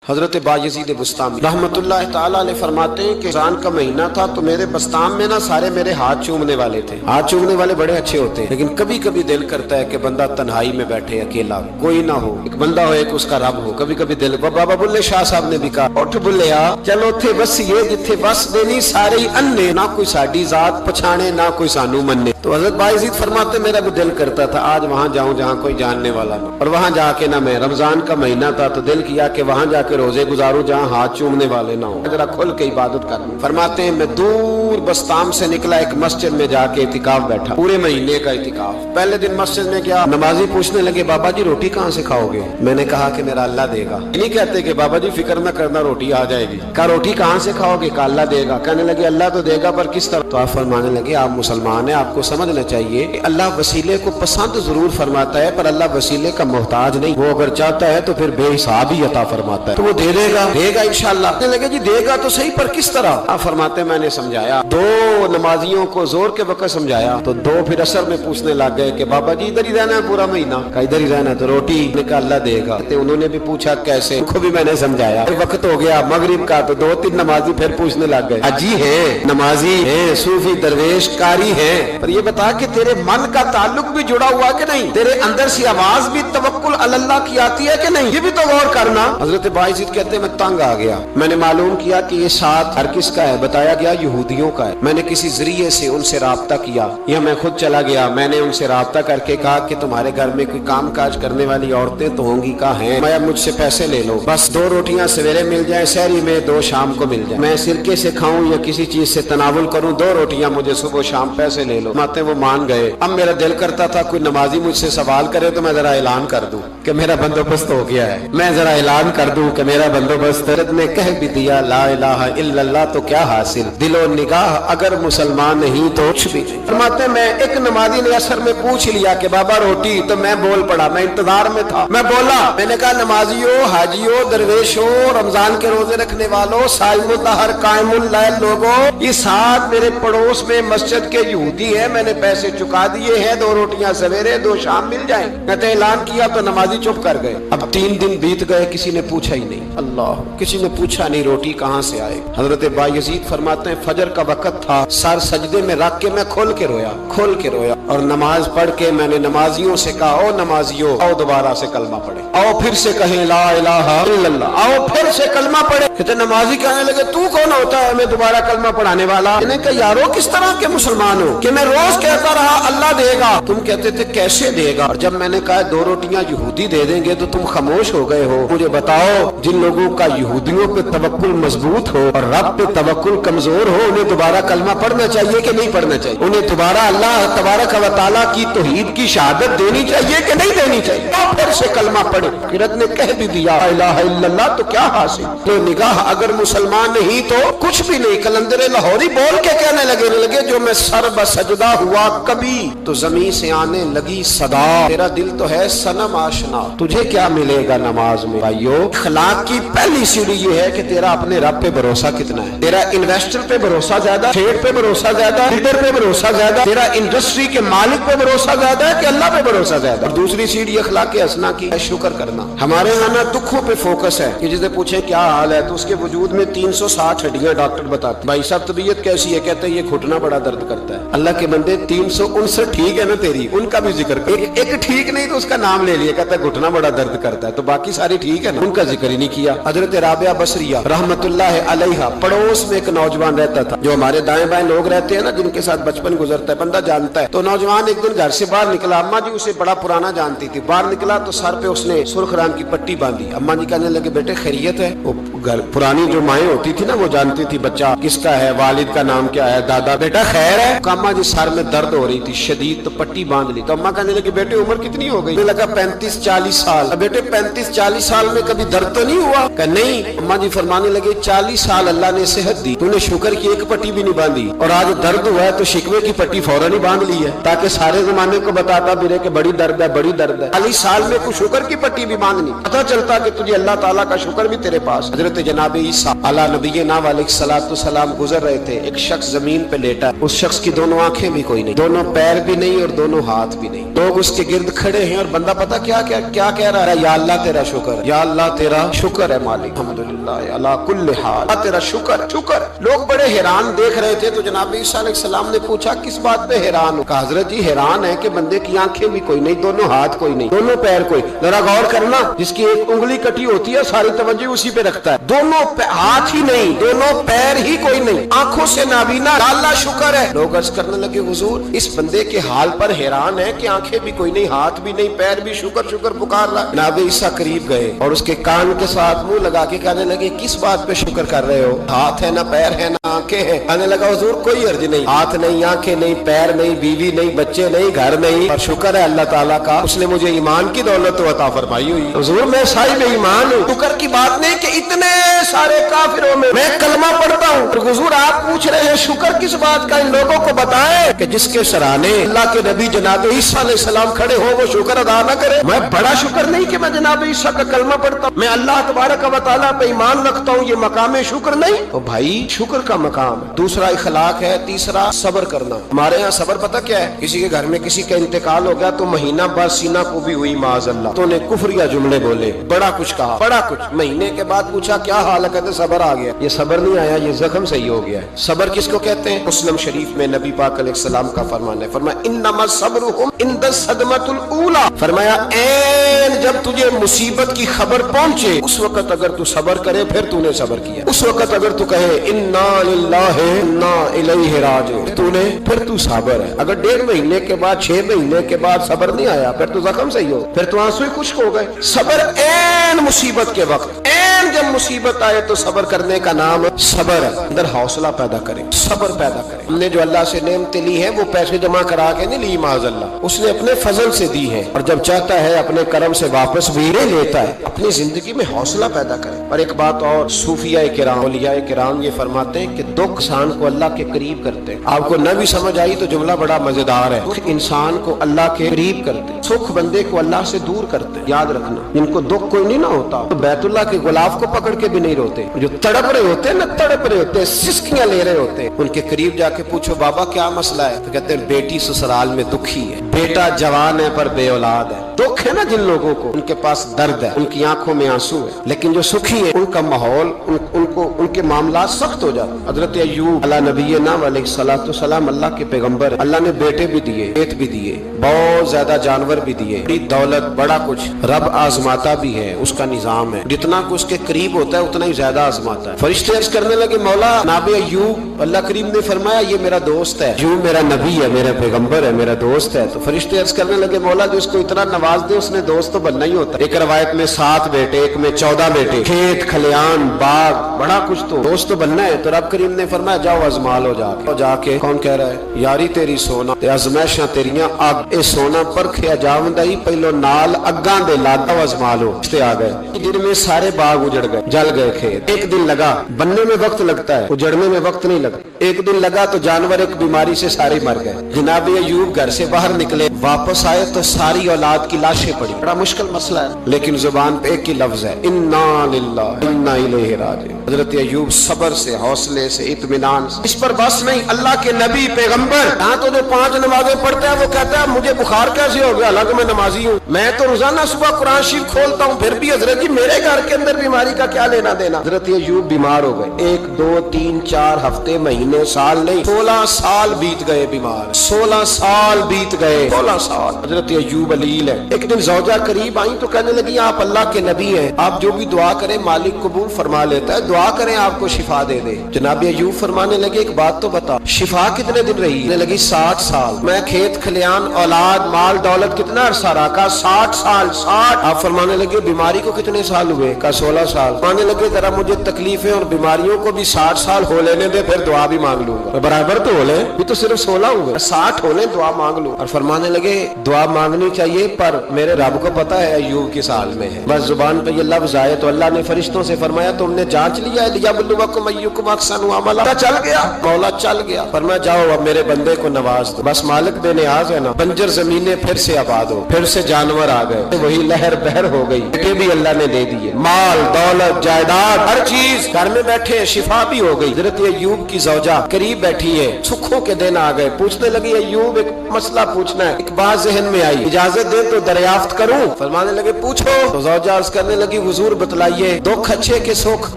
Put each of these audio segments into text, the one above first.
حضرت بایزید بسطامی رحمت اللہ تعالیٰ علیہ فرماتے ہیں کہ رمضان کا مہینہ تھا تو میرے بسطام میں نا سارے میرے ہاتھ چومنے والے تھے. ہاتھ چومنے والے بڑے اچھے ہوتے ہیں، لیکن کبھی کبھی دل کرتا ہے کہ بندہ تنہائی میں بیٹھے اکیلا، کوئی نہ ہو، ایک بندہ ہو ایک اس کا رب ہو. کبھی کبھی دل بابا بلے شاہ صاحب نے بھی کہا اٹھ بلیا چلو تھے بس یہ جتھے بس دینی سارے ہی انے، نہ کوئی ساڈی ذات پچھانے نہ کوئی سانو مننے. تو حضرت بایزید فرماتے میرا بھی دل کرتا تھا آج وہاں جاؤں جہاں کوئی جاننے والا نہ، اور وہاں جا کے نہ میں رمضان کا مہینہ تھا تو دل کیا کہ وہاں جا کے روزے گزاروں جہاں ہاتھ چومنے والے نہ ہوں، ذرا کھل کے عبادت کروں. فرماتے ہیں میں دور بسطام سے نکلا، ایک مسجد میں جا کے اعتکاف بیٹھا، پورے مہینے کا اعتکاف. پہلے دن مسجد میں گیا، نمازی پوچھنے لگے بابا جی روٹی کہاں سے کھاؤ گے؟ میں نے کہا کہ میرا اللہ دے گا. نہیں کہتے کہ بابا جی فکر نہ کرنا روٹی آ جائے گی. کہا روٹی کہاں سے کھاؤ گے؟ کہا اللہ دے گا. کہنے لگے اللہ تو دے گا پر کس طرح؟ تو آپ فرمانے لگے آپ مسلمان ہیں، آپ کو سمجھنا چاہیے کہ اللہ وسیلے کو پسند ضرور فرماتا ہے پر اللہ وسیلے کا محتاج نہیں. وہ اگر چاہتا ہے تو پھر بے حساب ہی عطا فرماتا ہے، تو وہ دے گا انشاءاللہ. کہنے لگے جی دے گا تو صحیح پر کس طرح؟ آپ فرماتے ہیں میں نے سمجھایا، دو نمازیوں کو زور کے وقت سمجھایا تو دو پھر اثر میں پوچھنے لگ گئے کہ بابا جی ادھر ہی رہنا ہے پورا مہینہ؟ کہا ادھر ہی رہنا ہے. تو روٹی نے کہا اللہ دے گا. انہوں نے بھی پوچھا کیسے؟ ان کو بھی میں نے سمجھایا. وقت ہو گیا مغرب کا تو دو تین نمازی پھر پوچھنے لگ گئے حجی ہے، نمازی ہے، صوفی درویش قاری ہے، پر یہ بتا کہ تیرے من کا تعلق بھی جڑا ہوا کہ نہیں؟ تیرے اندر سے آواز بھی توکل علی اللہ کی آتی ہے کہ نہیں؟ یہ بھی تو غور کرنا. حضرت بایزید کہتے ہیں میں تنگ آ گیا. میں نے معلوم کیا کہ یہ ساتھ ہر کس کا ہے؟ بتایا گیا یہودیوں کا ہے. میں نے کسی ذریعے سے ان سے رابطہ کیا یا میں خود چلا گیا. میں نے ان سے رابطہ کر کے کہا کہ تمہارے گھر میں کوئی کام کاج کرنے والی عورتیں تو ہوں گی؟ کہا ہیں. میں مجھ سے پیسے لے لو، بس 2 روٹیاں سویرے مل جائیں سحری میں، 2 شام کو مل جائیں. میں سرکے سے کھاؤں یا کسی چیز سے تناول کروں، 2 روٹیاں مجھے صبح شام پیسے لے لو. ماتے وہ مان گئے. اب میرا دل کرتا تھا کوئی نمازی مجھ سے سوال کرے تو میں ذرا اعلان کر دوں کہ میرا بندوبست ہو گیا ہے، میں ذرا اعلان کر دوں کہ میرا بندوبست. حضرت نے کہہ بھی دیا لا الہ الا اللہ تو کیا حاصل، دل و نگاہ اگر مسلمان نہیں تو کچھ بھی نہیں. فرماتے میں ایک نمازی نے اثر میں پوچھ لیا کہ بابا روٹی، تو میں بول پڑا، میں انتظار میں تھا. میں بولا، میں نے کہا نمازیوں، حاجیوں، درویشوں، رمضان کے روزے رکھنے والوں، صائم الدہر قائم اللیل لوگوں، یہ ساتھ میرے پڑوس میں مسجد کے یہودی ہیں، میں نے پیسے چکا دیے ہیں، 2 روٹیاں سویرے 2 شام مل جائیں. میں نے اعلان کیا تو نمازی چپ کر گئے. اب 3 دن بیت گئے، کسی نے پوچھا ہی نہیں. اللہ، کسی نے پوچھا نہیں روٹی کہاں سے آئے. حضرت بایزید فرماتے ہیں فجر کا وقت تھا، سر سجدے میں رکھ کے میں کھول کے رویا اور نماز پڑھ کے میں نے نمازیوں سے کہا او نمازیوں آؤ دوبارہ سے کلمہ پڑھے، آؤ پھر سے کہیں لا الہ الا اللہ، آؤ پھر سے کلمہ پڑھے. کہتے نمازی کہنے لگے تو کون ہوتا ہے ہمیں دوبارہ کلمہ پڑھانے والا؟ میں نے کہا یارو کس طرح کے مسلمان ہو کہ میں روز کہتا رہا اللہ دے گا، تم کہتے تھے کیسے دے گا، اور جب میں نے کہا 2 روٹیاں یہودی دے دیں گے تو تم خاموش ہو گئے ہو. مجھے بتاؤ جن لوگوں کا یہودیوں پہ توکل مضبوط ہو اور رب پہ توکل کمزور ہو، انہیں دوبارہ کلمہ پڑھنا چاہیے کہ نہیں پڑھنا چاہیے؟ انہیں دوبارہ اللہ تبارک و تعالیٰ کی توحید کی شہادت دینی چاہیے کہ نہیں دینی چاہیے؟ پھر سے کلمہ پڑھے. حضرت نے کہہ بھی دیا لا الہ الا اللہ تو کیا حاصل، تو نگاہ اگر مسلمان نہیں تو کچھ بھی نہیں. کلندر لاہوری بول کے کہنے لگے جو میں سر بسجدہ ہوا کبھی تو زمین سے آنے لگی صدا، تیرا دل تو ہے صنم آشنا، تجھے کیا ملے گا نماز میں؟ بھائیو اخلاق کی پہلی سیڑھی یہ ہے کہ تیرا اپنے رب پہ بھروسہ کتنا ہے. تیرا انویسٹر پہ بھروسہ زیادہ، ٹریڈ پہ بھروسہ زیادہ، لیڈر پہ بھروسہ زیادہ، تیرا انڈسٹری کے مالک پہ بھروسہ زیادہ ہے کہ اللہ پہ بھروسہ زیادہ؟ اور دوسری سیڑھی اخلاق حسنہ کی ہے شکر کرنا. ہمارے یہاں نا دکھوں پہ فوکس ہے کہ جسے پوچھیں کیا حال ہے تو اس کے وجود میں 360 ہڈیاں ڈاکٹر بتاتے بھائی صاحب طبیعت کیسی ہے؟ کہتے ہیں یہ گھٹنا بڑا درد کرتا ہے. اللہ کے بندے 359 ٹھیک ہے نا تیری، ان کا بھی ذکر کر. ایک ٹھیک نہیں تو اس کا نام لے لیا، کہتا ہے گھٹنا بڑا درد کرتا ہے، تو باقی ساری ٹھیک ہے نا، ان کا ذکر ہی نہیں کیا. حضرت رابعہ بصریہ رحمت اللہ علیہا پڑوس میں ایک نوجوان رہتا تھا، جو ہمارے دائیں بائیں لوگ رہتے ہیں نا جن کے ساتھ بچپن گزرتا ہے بندہ جانتا ہے. تو نوجوان ایک دن گھر سے باہر نکلا، اماں جی اسے بڑا پرانا جانتی تھی. باہر نکلا تو سر پہ اس نے سرخ رنگ کی پٹی باندھی. اماں جی کہنے لگے بیٹے خیریت ہے؟ وہ گھر پرانی جو مائیں ہوتی تھی نا وہ جانتی تھی بچہ کس کا ہے، والد کا نام کیا ہے، دادا. بیٹا خیر ہے؟ اماں جی سر میں درد ہو رہی تھی شدید، تو پٹی باندھ لی. تو اماں کہنے لگی بیٹے عمر کتنی ہو گئی؟ لگا 35-40 سال. بیٹے 35-40 سال میں کبھی درد تو نہیں ہوا؟ کہ نہیں. اماں جی فرمانے لگے 40 سال اللہ نے صحت دی، تو نے شکر کی ایک پٹی بھی نہیں باندھی، اور آج درد ہوا ہے تو شکوے کی پٹی فوراً ہی باندھ لی ہے. ताकि सारे जमाने को बताता भी रहे कि बड़ी दर्द है, बड़ी दर्द है। 40 साल में कुछ शुक्र की पट्टी भी बांधनी, पता चलता कि तुझे अल्लाह ताला का शुक्र भी तेरे पास। हजरत जनाब ईसा अला नबीना अलैहिस्सलाम गुजर रहे थे, एक शख्स जमीन पे लेटा, उस शख्स की दोनों आंखें भी कोई नहीं, दोनों पैर भी नहीं और दोनों हाथ भी नहीं। लोग उसके गिर्द खड़े हैं और बंदा पता क्या क्या क्या कह रहा है, या अल्लाह तेरा शुक्र, या अल्लाह तेरा शुक्र है मालिक, अल्हम्दुलिल्लाह अला कुल्ल हाल, तेरा शुक्र शुक्र। लोग बड़े हैरान देख रहे थे, तो जनाब ईसा अलैहिस्सलाम ने पूछा किस बात पे हैरान हो? कहा हजरत जी हैरान है कि बंदे की आंखें भी कोई नहीं, दोनों हाथ कोई नहीं, दोनों पैर कोई। जरा गौर करना, जिसकी एक उंगली कटी होती है सारी तवज्जो उसी पे रखता है, दोनों हाथ ही नहीं, दोनों पैर ही कोई नहीं, आंखों से नाबीना, अल्लाह शुक्र है। लोग अर्ज करने लगे हुजूर इस बंदे के हाल पर हैरान है कि आंखें भी कोई नहीं, हाथ भी नहीं, पैर भी, शुक्र शुक्र पुकार रहा। जनाब ईसा करीब गए और उसके कान के साथ मुंह लगा के कहने लगे किस बात पे शुक्र कर रहे हो? हाथ है ना, पैर है ना, आंखें हैं। कहने लगा हुजूर कोई अर्ज नहीं, हाथ नहीं, आंखें नहीं, पैर नहीं, बीवी नहीं, बच्चे नहीं, घर नहीं, पर शुक्र है अल्लाह ताला का, उसने मुझे ईमान की दौलत अता फरमाई हुई। हुजूर मैं साहिब ईमान हूँ। शुक्र की बात नहीं कि इतने सारे काफिरों में मैं कलमा पढ़ता हूँ, और हुजूर आप पूछ रहे हैं शुक्र किस बात का? इन लोगों को बताएं कि जिसके सराहने अल्लाह के नबी जनाब ईसा अलैहिस्सलाम खड़े हो वो शुक्र अदा न करे। मैं बड़ा शुक्र नहीं कि मैं जनाब ईसा का कलमा पढ़ता हूँ, मैं अल्लाह तबारक व तआला पे ईमान रखता हूँ, ये मकाम शुक्र नहीं। तो भाई शुक्र का मकाम है, दूसरा इखलाक है, तीसरा सब्र करना। हमारे यहाँ सब्र पता क्या है? किसी के घर में किसी का इंतकाल हो गया तो महीना बाद सीना को भी हुई माज़अल्लाह, तो ने कुफरिया जुमले बोले, बड़ा कुछ कहा, बड़ा कुछ। महीने के बाद पूछा क्या हाल है? कहते सब्र आ गया। ये सब्र नहीं आया, ये जख्म सही हो गया है। सब्र किसको कहते हैं? मुस्लिम शरीफ में नबी पाक अलैहिस्सलाम का फरमान है, फरमाया इन्नमा सब्रुहुम इंद सदमतुल ऊला, फरमाया ऐन जब तुझे मुसीबत की खबर पहुंचे उस वक्त अगर तू सब्र करे फिर तूने सब्र किया। उस वक्त अगर तू कहे इन्ना लिल्लाहि व इन्ना इलैहि राजिऊन तूने, फिर तू सब्र है। अगर 1.5 महीने के बाद 6 महीने के बाद सब्र नहीं आया फिर तो जख्म सही हो, फिर तो आंसू ही खुश्क हो गए। सब्र ऐन मुसीबत के वक्त, ऐन जब मुसीबत आए तो सब्र करने का नाम सब्र है। अंदर हौसला पैदा करें, सब्र पैदा करें। हमने जो अल्लाह से नेमतें ली है वो पैसे जमा करा के नहीं ली माज़अल्लाह, उसने अपने फजल से दी है, और जब चाहता है अपने करम से वापस भी लेता है। अपनी जिंदगी में हौसला पैदा करें। और एक बात और, सूफिया किराम, औलिया किराम ये फरमाते हैं कि दुख इंसान को अल्लाह के करीब करते हैं। आपको न भी समझ आई तो जुमला बड़ा मजेदार है। दुख इंसान को अल्लाह के करीब करते हैं, सुख बंदे को अल्लाह से दूर करते हैं। याद रखना, जिनको दुख कोई नहीं ना होता तो बैतुल्लाह के गुलाब को पकड़ के भी नहीं रोते। जो तड़प रहे होते हैं ना, तड़प रहे होते हैं, सिसकियां ले रहे होते हैं, उनके करीब जाके पूछो बाबा क्या मसला है, तो कहते हैं बेटी ससुराल में दुखी है, बेटा जवान है पर बेऔलाद है। दुख है ना जिन लोगों को, उनके पास दर्द है, उनकी आंखों में आंसू है, लेकिन जो सुखी है उनका माहौल, उनको उनके मामला सख्त हो जाते। हजरत अय्यूब अला नबीना अलैहिस्सलाम अल्लाह के पैगंबर, अल्लाह ने बेटे भी दिए, खेत भी दिए, बहुत ज्यादा जानवर भी दिए, बड़ी दौलत, बड़ा कुछ। रब आजमाता भी है, उसका निजाम है, जितना कुछ उसके करीब होता है उतना ही ज्यादा आजमाता है। फरिश्ते अर्ज करने लगे मौला जनाब अय्यूब, अल्लाह करीम ने फरमाया ये मेरा दोस्त है, अय्यूब मेरा नबी है, मेरा पैगंबर है, मेरा दोस्त है। तो फरिश्ते अर्ज करने लगे मौला जो उसको इतना नवाज दे उसने दोस्त तो बनना ही होता है। एक रवायत में 7 बेटे, एक में 14 बेटे, खेत खलियान बाग, बड़ा कुछ, तो दोस्त तो बनना है। तो रब करीम ने फरमाया जाओ आजमा लो जाके। कौन कह रहा है? यारी तेरी सोना ते आजमाइशां तेरियां अग, ए सोना परखिया जावंदा ही पहलो नाल अग्गां दे लादा आजमा लो। इसते आ गए, दिन में सारे बाग उजड़ गए, जल गए खेत। एक दिन लगा, बनने में वक्त लगता है, उजड़ने में वक्त नहीं लगता। एक दिन लगा तो जानवर एक बीमारी से सारे मर गए। जनाब अय्यूब घर से बाहर निकले, वापस आए तो सारी औलाद की लाशें पड़ी। बड़ा मुश्किल मसला है, लेकिन जुबान पे एक ही लफ्ज है, इन्ना लिल्लाहि व इन्ना इलैहि राजिऊन। हजरत अय्यूब सब्र से, हौसले से, इत्मीनान से। इस पर बस नहीं, अल्लाह के नबी पैगंबर, यहाँ तो जो 5 नमाजें पढ़ता है वो कहता है मुझे बुखार कैसे हो गया, हालांकि मैं नमाजी हूँ, मैं तो रोजाना सुबह कुरान शरीफ खोलता हूँ, फिर भी हजरत जी मेरे घर के अंदर बीमारी का क्या लेना देना। हजरत अय्यूब बीमार हो गए, 1 2 3 4 हफ्ते, महीने, साल नहीं, 16 साल बीत गए बीमार, 16 साल बीत गए, 16 साल। हजरत अय्यूब अलील है। एक दिन ज़ौजा करीब आई तो कहने लगी आप अल्लाह के नबी हैं, आप जो भी दुआ करें मालिक कबूल फरमा लेता है, दुआ करें आपको शिफा दे दे। जनाब अय्यूब फरमाने लगे एक बात तो बता, शिफा कितने दिन रही? कहने लगी 60 साल। मैं खेत खलियान औलाद माल दौलत कितना अरसा रहा? कहा 60 साल। 60। आप फरमाने लगे बीमारी को कितने साल हुए? कहा 16 साल। फरमाने लगे जरा मुझे तकलीफें और बीमारियों को भी 60 साल हो लेने दे, फिर दुआ भी मांग लूंगा। बराबर तो हो ले, भी तो सिर्फ 16 हुए, 60 होने दुआ मांग लूं। और फरमाने लगे दुआ मांगनी चाहिए पर पर मेरे रब को पता है अय्यूब किस हाल में है। बस जुबान पे ये लफ्ज आए तो अल्लाह ने फरिश्तों से फरमाया तुमने जांच लिया है, लियबलुवकुम अय्युकुम अहसनु अमला। पता चल गया, मौला चल गया। फरमाया जाओ अब मेरे बंदे को नवाज दो। बस मालिक बेनियाज है ना। बंजर जमीनें फिर से आबाद हो, फिर से जानवर आ गए, वही लहर बहर हो गई। बेटे भी अल्लाह ने दे दिए, माल दौलत जायदाद हर चीज। घर में बैठे शिफा भी हो गई। हजरत अय्यूब की ज़ौजा करीब बैठी है, सुखों के दिन आ गए। पूछने लगी अय्यूब एक मसला पूछना है। एक बात जहन में आई, इजाजत दे तो दरियाफ्त करूं? फरमाने लगे पूछो। तो ज़ौजा अर्ज करने लगी हुजूर बतलाइए, दुख अच्छे के सुख,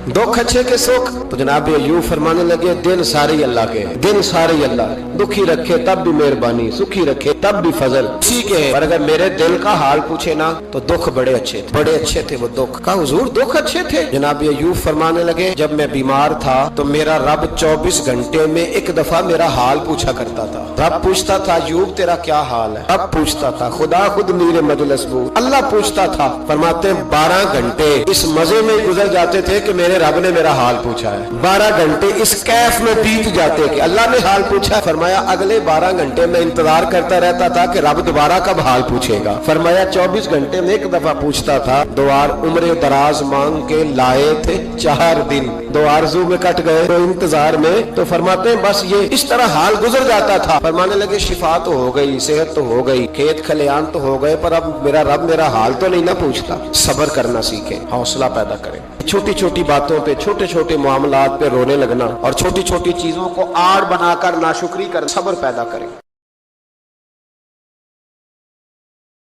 दुख अच्छे के सुख। तो जनाब अय्यूब फरमाने लगे दिन सारे अल्लाह के, दिन सारे अल्लाह। दुखी रखे तब भी मेहरबानी, सुखी रखे तब भी फजल, ठीक है। पर अगर मेरे दिल का हाल पूछे ना तो दुख बड़े अच्छे थे, बड़े अच्छे थे वो दुख। कहा हुजूर दुख अच्छे थे? जनाब अय्यूब फरमाने लगे जब मैं बीमार था तो मेरा रब 24 घंटे में एक दफा मेरा हाल पूछा करता था। रब पूछता था अय्यूब तेरा क्या हाल है? रब पूछता था, खुदा खुद मीरे मजलिस बू, अल्लाह पूछता था। फरमाते 12 घंटे इस मजे में गुजर जाते थे कि मेरे रब ने मेरा हाल पूछा है। 12 घंटे इस कैफ में बीत जाते कि अल्लाह ने हाल पूछा। फरमाया अगले 12 घंटे में इंतजार करता रहता था कि रब दोबारा कब हाल पूछेगा। फरमाया 24 घंटे में एक दफा पूछता था। 2 उम्र दराज मांग के लाए थे 4 दिन, 2 आरज़ू में कट गए तो इंतजार में। तो फरमाते हैं बस ये इस तरह हाल गुजर जाता था। फरमाने लगे शिफा तो हो गई, सेहत तो हो गई, खेत खलियान तो हो गए, पर अब मेरा रब मेरा हाल तो नहीं ना पूछता। सब्र करना सीखे, हौसला पैदा करें। छोटी छोटी बातों पे, छोटे छोटे मामलात पे रोने लगना और छोटी छोटी चीजों को आड़ बनाकर नाशुक्री कर, सब्र पैदा करें।